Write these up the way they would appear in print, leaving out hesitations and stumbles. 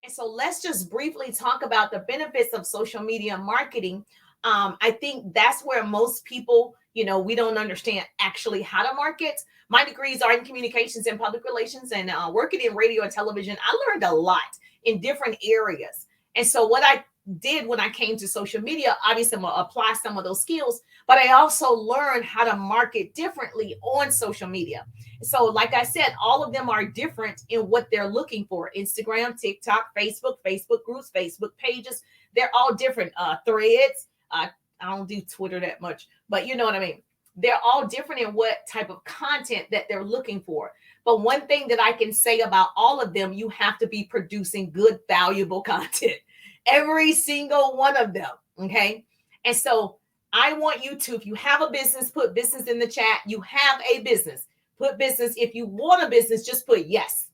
And so let's just briefly talk about the benefits of social media marketing. I think that's where most people, we don't understand actually how to market. My degrees are in communications and public relations, and working in radio and television, I learned a lot in different areas. And so what I did when I came to social media, obviously I'm going to apply some of those skills, but I also learned how to market differently on social media. So, like I said, all of them are different in what they're looking for. Instagram, TikTok, Facebook groups, Facebook pages. They're all different. Threads. I don't do Twitter that much, but you know what I mean. They're all different in what type of content that they're looking for. But one thing that I can say about all of them, you have to be producing good, valuable content. Every single one of them. Okay. And so I want you to, if you have a business, put business in the chat. You have a business. Put business. If you want a business, just put yes.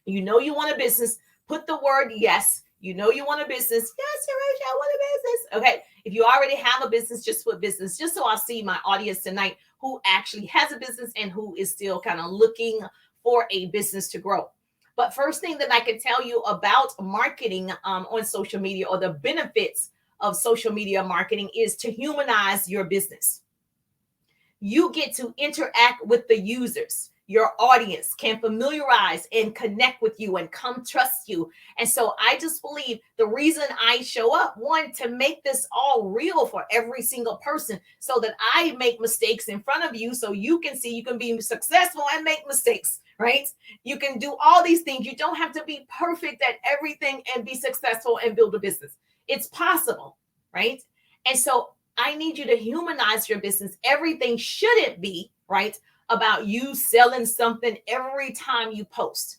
You know you want a business. Put the word yes. You know you want a business. Yes, Rachel, I want a business. Okay. If you already have a business, just put business. Just so I'll see my audience tonight who actually has a business and who is still kind of looking for a business to grow. But first thing that I can tell you about marketing on social media, or the benefits of social media marketing, is to humanize your business. You get to interact with the users. Your audience can familiarize and connect with you and come trust you. And so I just believe the reason I show up, one, to make this all real for every single person, so that I make mistakes in front of you so you can see you can be successful and make mistakes, right? You can do all these things. You don't have to be perfect at everything and be successful and build a business. It's possible, right? And so I need you to humanize your business. Everything shouldn't be, right, about you selling something every time you post.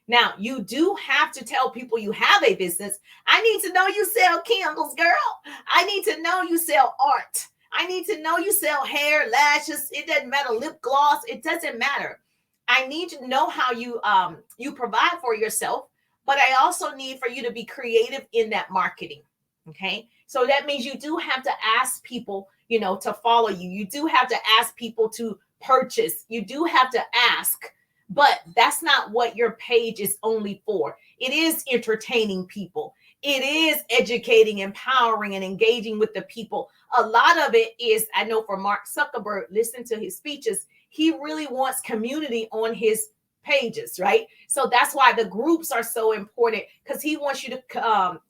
Now, you do have to tell people you have a business. I need to know you sell candles, girl. I need to know you sell art. I need to know you sell hair, lashes. It doesn't matter, lip gloss. It doesn't matter. I need to know how you provide for yourself, but I also need for you to be creative in that marketing. Okay. So that means you do have to ask people, to follow you. You do have to ask people to purchase. You do have to ask, but that's not what your page is only for. It is entertaining people. It is educating, empowering, and engaging with the people. A lot of it is, I know for Mark Zuckerberg, listen to his speeches, he really wants community on his pages, right? So that's why the groups are so important, because he wants you to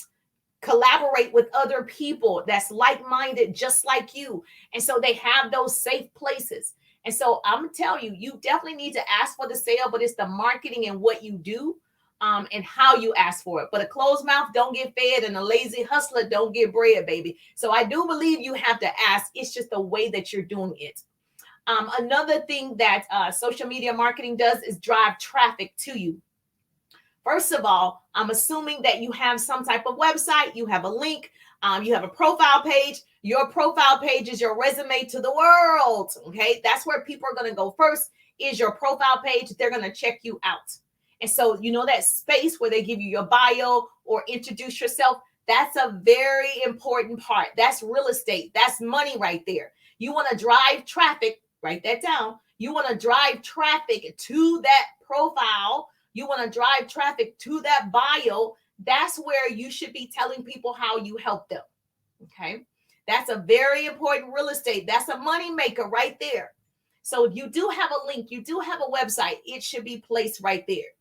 collaborate with other people that's like-minded, just like you. And so they have those safe places. And so I'm gonna tell you, you definitely need to ask for the sale, but it's the marketing and what you do, and how you ask for it. But a closed mouth don't get fed, and a lazy hustler don't get bread, baby. So I do believe you have to ask. It's just the way that you're doing it. Another thing that social media marketing does is drive traffic to you. First of all, I'm assuming that you have some type of website, you have a link, you have a profile page. Your profile page is your resume to the world. Okay, that's where people are going to go first, is your profile page. They're going to check you out. And so, that space where they give you your bio or introduce yourself, that's a very important part. That's real estate. That's money right there. You want to drive traffic, write that down. You want to drive traffic to that profile. You want to drive traffic to that bio. That's where you should be telling people how you help them. Okay. That's a very important real estate. That's a money maker right there. So if you do have a link, you do have a website, it should be placed right there.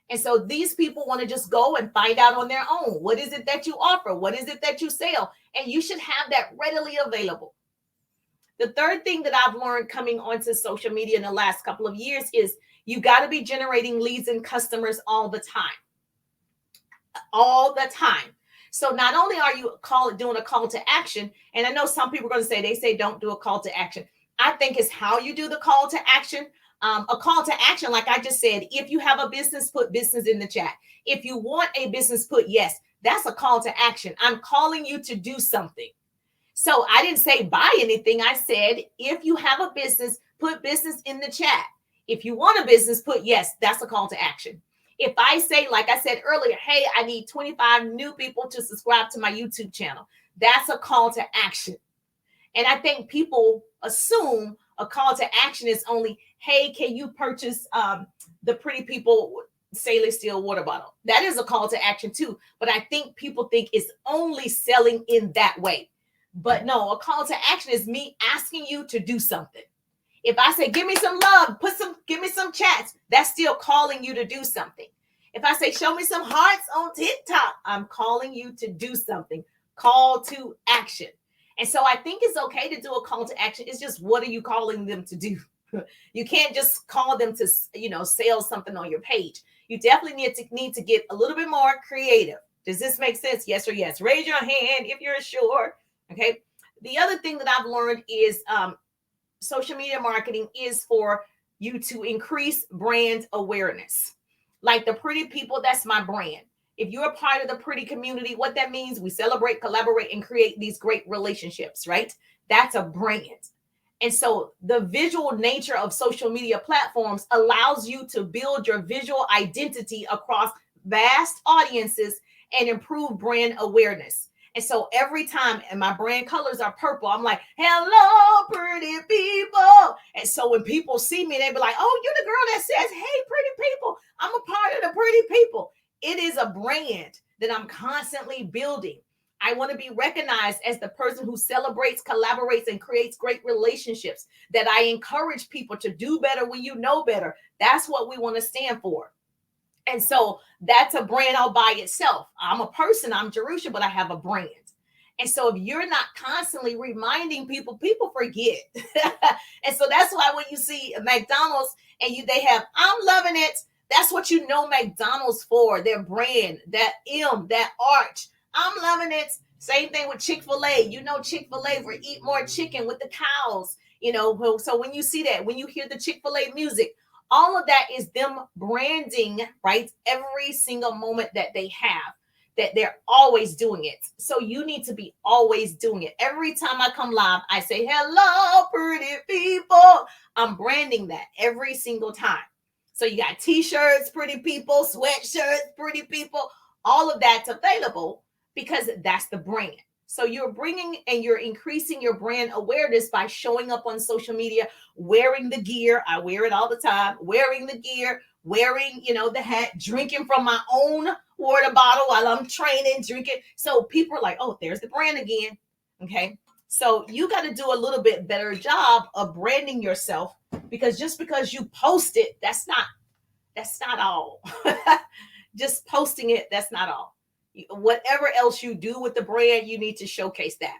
And so these people want to just go and find out on their own. What is it that you offer? What is it that you sell? And you should have that readily available. The third thing that I've learned coming onto social media in the last couple of years is you got to be generating leads and customers all the time. All the time. So not only are you doing a call to action, and I know some people are going to say, they say don't do a call to action. I think it's how you do the call to action. A call to action, like I just said, if you have a business, put business in the chat. If you want a business, put yes. That's a call to action. I'm calling you to do something. So I didn't say buy anything. I said, if you have a business, put business in the chat. If you want a business, put yes. That's a call to action. If I say, like I said earlier, hey, I need 25 new people to subscribe to my YouTube channel, that's a call to action. And I think people assume a call to action is only, hey, can you purchase the pretty people stainless steel water bottle. That is a call to action too. But I think people think it's only selling in that way. But no, a call to action is me asking you to do something. If I say, give me some love, give me some chats, that's still calling you to do something. If I say, show me some hearts on TikTok, I'm calling you to do something. Call to action. And so I think it's okay to do a call to action. It's just, what are you calling them to do? You can't just call them to, sell something on your page. You definitely need to get a little bit more creative. Does this make sense? Yes or yes? Raise your hand if you're sure. Okay. The other thing that I've learned is social media marketing is for you to increase brand awareness. Like the Pretty People, that's my brand. If you're a part of the Pretty community, what that means, we celebrate, collaborate, and create these great relationships, right? That's a brand. And so the visual nature of social media platforms allows you to build your visual identity across vast audiences and improve brand awareness. And so every time, and my brand colors are purple, I'm like, hello, pretty people. And so when people see me, they be like, oh, you're the girl that says, hey, pretty people. I'm a part of the Pretty People. It is a brand that I'm constantly building. I want to be recognized as the person who celebrates, collaborates, and creates great relationships, that I encourage people to do better when you know better. That's what we want to stand for. And so that's a brand all by itself. I'm a person, I'm Jerusha, but I have a brand. And so if you're not constantly reminding people, people forget. And so that's why when you see McDonald's and they have, I'm loving it. That's what you know McDonald's for, their brand, that M, that arch. I'm loving it. Same thing with Chick-fil-A. You know Chick-fil-A for eat more chicken with the cows. So when you see that, when you hear the Chick-fil-A music, all of that is them branding, right? Every single moment that they have, that they're always doing it. So you need to be always doing it. Every time I come live, I say, hello, pretty people. I'm branding that every single time. So you got t-shirts, pretty people, sweatshirts, pretty people, all of that's available because that's the brand. So you're bringing and you're increasing your brand awareness by showing up on social media, wearing the gear. I wear it all the time, wearing the gear, wearing, the hat, drinking from my own water bottle while I'm training, drinking. So people are like, oh, there's the brand again. Okay. So you got to do a little bit better job of branding yourself, because just because you post it, that's not all. Just posting it, that's not all. Whatever else you do with the brand, you need to showcase that.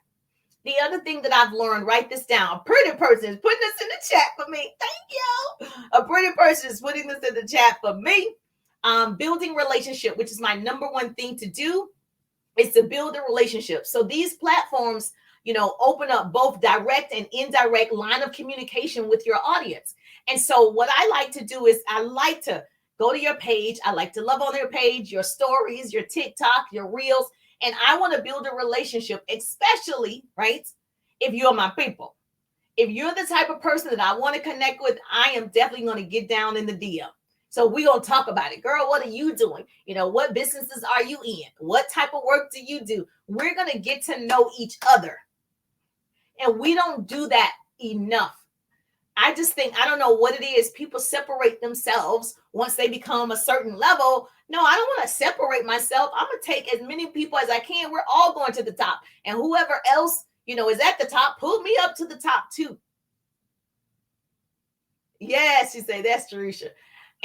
The other thing that I've learned, write this down. A pretty person is putting this in the chat for me. Thank you. A pretty person is putting this in the chat for me. Building relationship, which is my number one thing to do, is to build a relationship. So these platforms, open up both direct and indirect line of communication with your audience. And so what I like to do is I like to go to your page. I like to love on your page, your stories, your TikTok, your reels. And I want to build a relationship, especially, right, if you're my people. If you're the type of person that I want to connect with, I am definitely going to get down in the DM. So we're going to talk about it. Girl, what are you doing? What businesses are you in? What type of work do you do? We're going to get to know each other. And we don't do that enough. I just think, I don't know what it is. People separate themselves once they become a certain level. No, I don't want to separate myself. I'm going to take as many people as I can. We're all going to the top. And whoever else, is at the top, pull me up to the top too. Yes, you say that's Jerusha.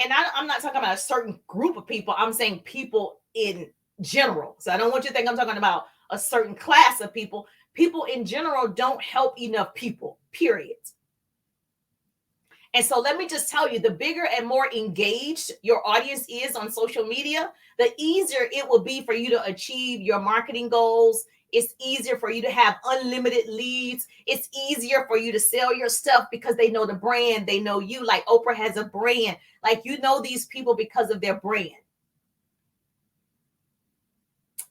And I'm not talking about a certain group of people. I'm saying people in general. So I don't want you to think I'm talking about a certain class of people. People in general don't help enough people, period. And so let me just tell you, the bigger and more engaged your audience is on social media, the easier it will be for you to achieve your marketing goals. It's easier for you to have unlimited leads. It's easier for you to sell your stuff because they know the brand. They know you. Like Oprah has a brand. Like these people because of their brand.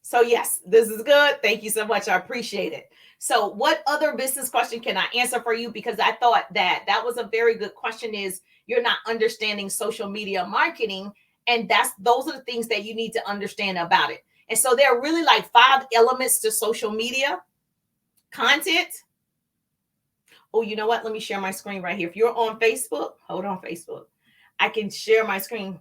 So yes, this is good. Thank you so much. I appreciate it. So what other business question can I answer for you? Because I thought that was a very good question, is you're not understanding social media marketing. And those are the things that you need to understand about it. And so there are really like 5 elements to social media content. Oh, you know what? Let me share my screen right here. If you're on Facebook, hold on Facebook. I can share my screen.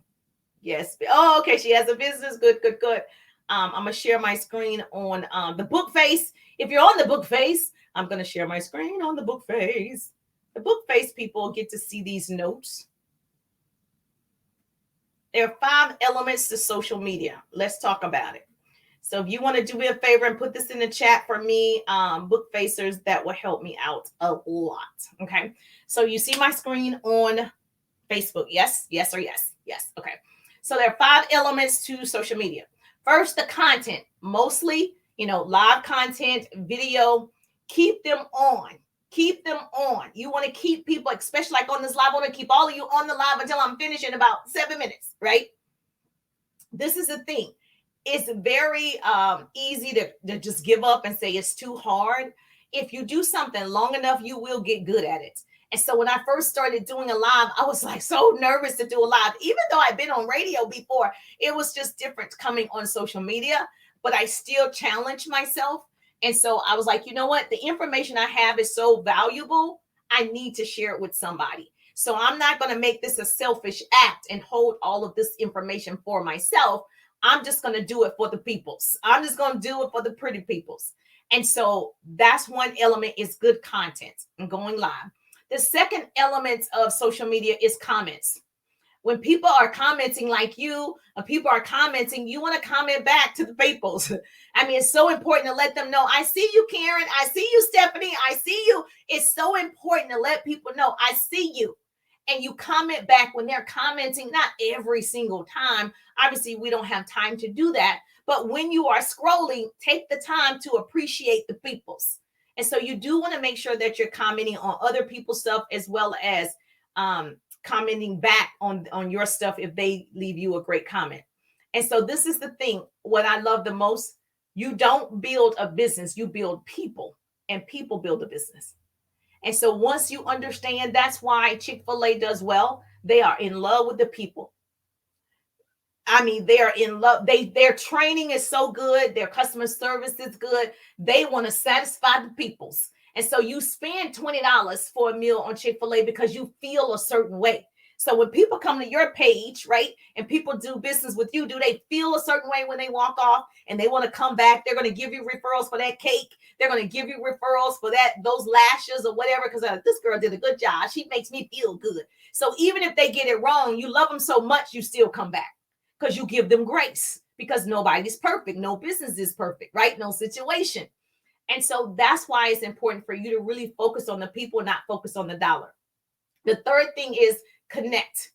Yes. Oh, okay. She has a business. Good, good, good. I'm gonna share my screen on the book face. If you're on the book face, I'm gonna share my screen on the book face. The book face people get to see these notes. There are 5 elements to social media. Let's talk about it. So if you want to do me a favor and put this in the chat for me, book facers, that will help me out a lot. Okay. So you see my screen on Facebook. Yes, yes, or yes. Yes. Okay. So there are 5 elements to social media. First, the content, mostly, live content, video. Keep them on. Keep them on. You want to keep people, especially like on this live, I want to keep all of you on the live until I'm finished in about 7 minutes, right? This is the thing. It's very easy to just give up and say it's too hard. If you do something long enough, you will get good at it. And so when I first started doing a live, I was like so nervous to do a live. Even though I've been on radio before, it was just different coming on social media, but I still challenged myself. And so I was like, you know what? The information I have is so valuable. I need to share it with somebody. So I'm not going to make this a selfish act and hold all of this information for myself. I'm just going to do it for the peoples. I'm just going to do it for the pretty peoples. And so that's one element, is good content and going live. The second element of social media is comments. When people are commenting like you, or people are commenting, you want to comment back to the peoples. I mean, it's so important to let them know, I see you, Karen. I see you, Stephanie. I see you. It's so important to let people know, I see you. And you comment back when they're commenting, not every single time. Obviously, we don't have time to do that. But when you are scrolling, take the time to appreciate the peoples. And so you do want to make sure that you're commenting on other people's stuff, as well as commenting back on your stuff if they leave you a great comment. And so this is the thing, what I love the most, you don't build a business, you build people, and people build a business. And so once you understand, that's why Chick-fil-A does well. They are in love with the people. I mean, they are in love. Their training is so good. Their customer service is good. They want to satisfy the peoples. And so you spend $20 for a meal on Chick-fil-A because you feel a certain way. So when people come to your page, right, and people do business with you, do they feel a certain way when they walk off and they want to come back? They're going to give you referrals for that cake. They're going to give you referrals for those lashes or whatever, because this girl did a good job. She makes me feel good. So even if they get it wrong, you love them so much, you still come back because you give them grace, because nobody's perfect. No business is perfect, right? No situation. And so that's why it's important for you to really focus on the people, not focus on the dollar. The third thing is connect.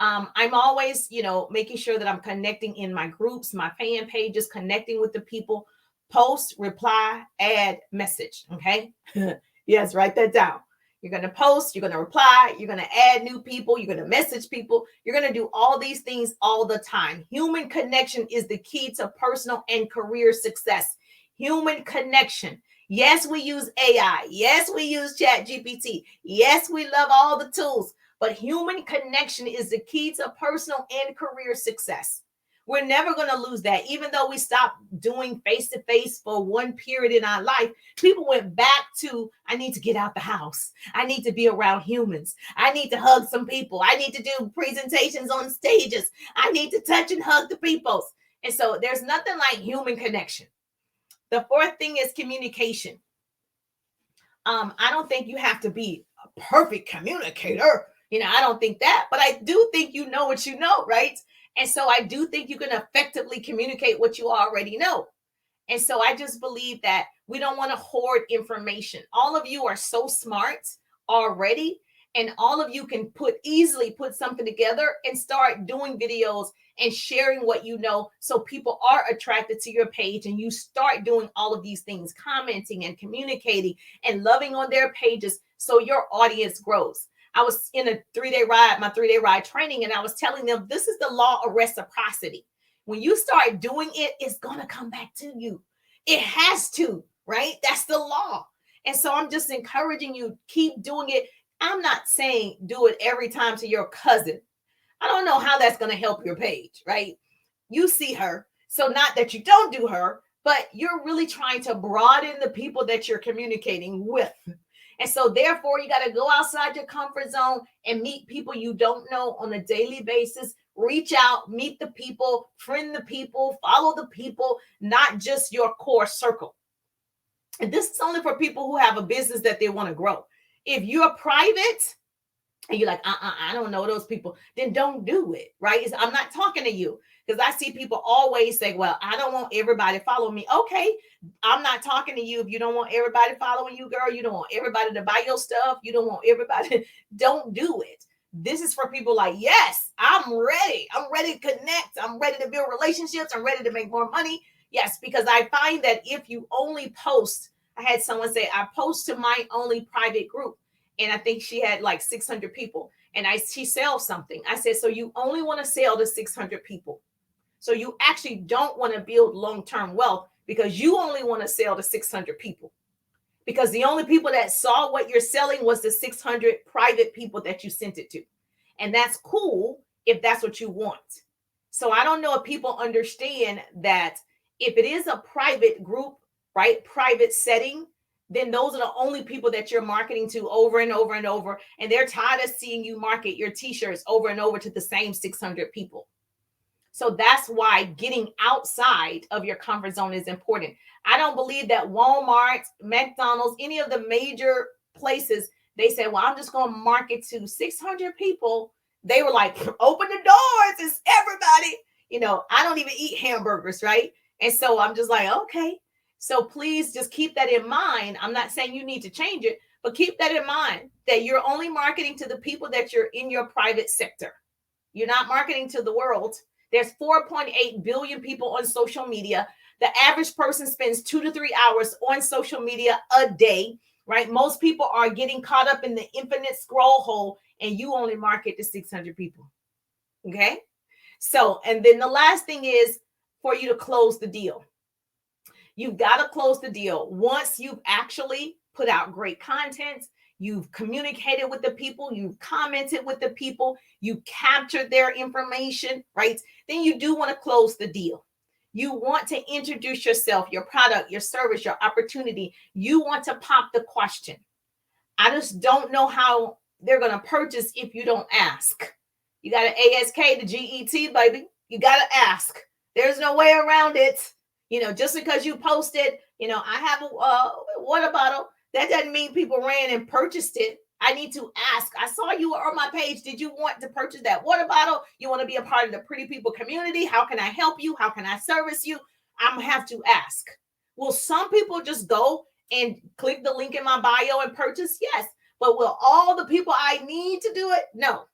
I'm always, making sure that I'm connecting in my groups, my fan pages, connecting with the people. Post, reply, add, message. Okay. Yes, write that down. You're going to post, you're going to reply, you're going to add new people, you're going to message people. You're going to do all these things all the time. Human connection is the key to personal and career success. Human connection. Yes, we use AI. Yes, we use ChatGPT. Yes, we love all the tools, but human connection is the key to personal and career success. We're never going to lose that. Even though we stopped doing face-to-face for one period in our life, people went back to, I need to get out the house. I need to be around humans. I need to hug some people. I need to do presentations on stages. I need to touch and hug the peoples. And so there's nothing like human connection. The fourth thing is communication. I don't think you have to be a perfect communicator. I don't think that, but I do think you know what you know, right? And so I do think you can effectively communicate what you already know. And so I just believe that we don't want to hoard information. All of you are so smart already, and all of you can easily put something together and start doing videos and sharing what you know, so people are attracted to your page, and you start doing all of these things, commenting and communicating and loving on their pages, so your audience grows. I was in a 3-day ride, my 3-day ride training, and I was telling them, this is the law of reciprocity. When you start doing it, it's going to come back to you. It has to, right? That's the law. And so I'm just encouraging you, keep doing it. I'm not saying do it every time to your cousin. I don't know how that's going to help your page, right? You see her. So not that you don't do her, but you're really trying to broaden the people that you're communicating with. And so therefore, you got to go outside your comfort zone and meet people you don't know on a daily basis. reach out, meet the people, friend the people, follow the people, not just your core circle. And this is only for people who have a business that they want to grow. If you're private and you're like, I don't know those people, then don't do it, right? I'm not talking to you, because I see people always say, well, I don't want everybody following me. Okay, I'm not talking to you if you don't want everybody following you, girl. You don't want everybody to buy your stuff. You don't want everybody. Don't do it. This is for people like, yes, I'm ready. I'm ready to connect. I'm ready to build relationships. I'm ready to make more money. Yes, because I find that if you only post, I had someone say, I post to my only private group. And I think she had like 600 people. And she sells something. I said, so you only want to sell to 600 people. So you actually don't want to build long-term wealth, because you only want to sell to 600 people. Because the only people that saw what you're selling was the 600 private people that you sent it to. And that's cool if that's what you want. So I don't know if people understand that if it is a private group, right, private setting, then those are the only people that you're marketing to over and over and over. And they're tired of seeing you market your t-shirts over and over to the same 600 people. So that's why getting outside of your comfort zone is important. I don't believe that Walmart, McDonald's, any of the major places, they say, well, I'm just going to market to 600 people. They were like, open the doors. It's everybody. You know, I don't even eat hamburgers, right? And so I'm just like, okay. So please just keep that in mind. I'm not saying you need to change it, but keep that in mind, that you're only marketing to the people that you're in your private sector. You're not marketing to the world. There's 4.8 billion people on social media. The average person spends 2 to 3 hours on social media a day, right? Most people are getting caught up in the infinite scroll hole, and you only market to 600 people. Okay? So, and then the last thing is for you to close the deal. You've got to close the deal. Once you've actually put out great content, you've communicated with the people, you've commented with the people, you captured their information, right? Then you do want to close the deal. You want to introduce yourself, your product, your service, your opportunity. You want to pop the question. I just don't know how they're going to purchase if you don't ask. You got to ASK to GET, baby. You got to ask. There's no way around it. You know, just because you posted, you know, I have a water bottle, that doesn't mean people ran and purchased it. I need to ask. I saw you were on my page. Did you want to purchase that water bottle? You want to be a part of the Pretty People community? How can I help you? How can I service you? I'm going to have to ask. Will some people just go and click the link in my bio and purchase? Yes. But will all the people I need to do it? No.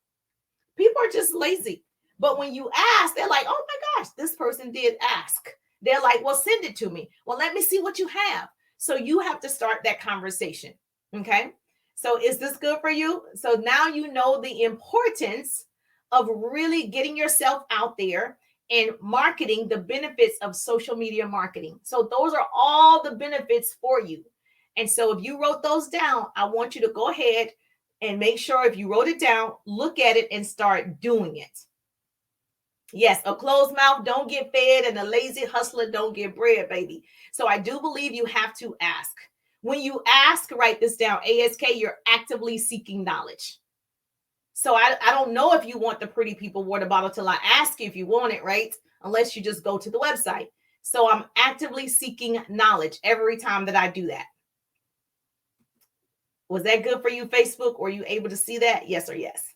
People are just lazy. But when you ask, they're like, oh my gosh, this person did ask. They're like, well, send it to me. Well, let me see what you have. So you have to start that conversation. Okay. So is this good for you? So now you know the importance of really getting yourself out there and marketing, the benefits of social media marketing. So those are all the benefits for you. And so if you wrote those down, I want you to go ahead and make sure, if you wrote it down, look at it and start doing it. Yes, a closed mouth don't get fed, and a lazy hustler don't get bread, baby. So I do believe you have to ask. When you ask, write this down. ASK, you're actively seeking knowledge. So I don't know if you want the Pretty People water bottle till I ask you if you want it, right? Unless you just go to the website. So I'm actively seeking knowledge every time that I do that. Was that good for you, Facebook? Were you able to see that? Yes or yes?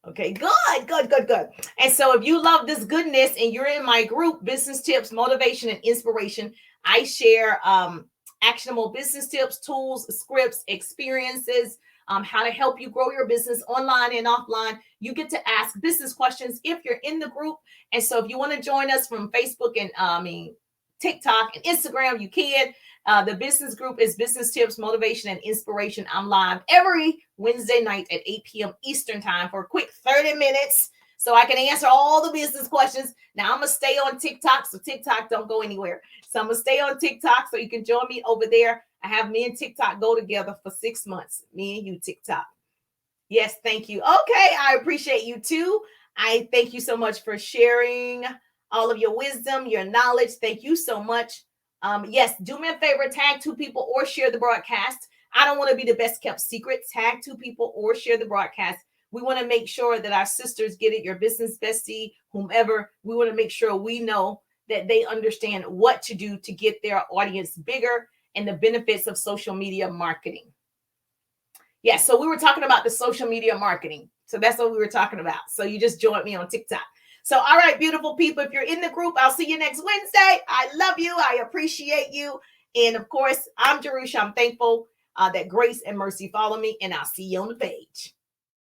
Okay, good. And so if you love this goodness and you're in my group, Business Tips, Motivation, and Inspiration, I share actionable business tips, tools, scripts, experiences, how to help you grow your business online and offline. You get to ask business questions if you're in the group. And so if you want to join us from Facebook and TikTok and Instagram, you can. The business group is Business Tips, Motivation, and Inspiration. I'm live every Wednesday night at 8 p.m. Eastern time for a quick 30 minutes so I can answer all the business questions. Now, I'm going to stay on TikTok, so TikTok don't go anywhere. So I'm going to stay on TikTok so you can join me over there. I have me and TikTok go together for 6 months. Me and you, TikTok. Yes, thank you. Okay, I appreciate you too. I thank you so much for sharing all of your wisdom, your knowledge. Thank you so much. Yes, do me a favor, tag 2 people or share the broadcast. I don't want to be the best kept secret. Tag 2 people or share the broadcast. We want to make sure that our sisters get it, your business bestie, whomever. We want to make sure we know that they understand what to do to get their audience bigger and the benefits of social media marketing. Yeah, so we were talking about the social media marketing. So that's what we were talking about. So you just joined me on TikTok. So, all right, beautiful people, if you're in the group, I'll see you next Wednesday. I love you. I appreciate you. And of course, I'm Jerusha. I'm thankful that grace and mercy follow me, and I'll see you on the page.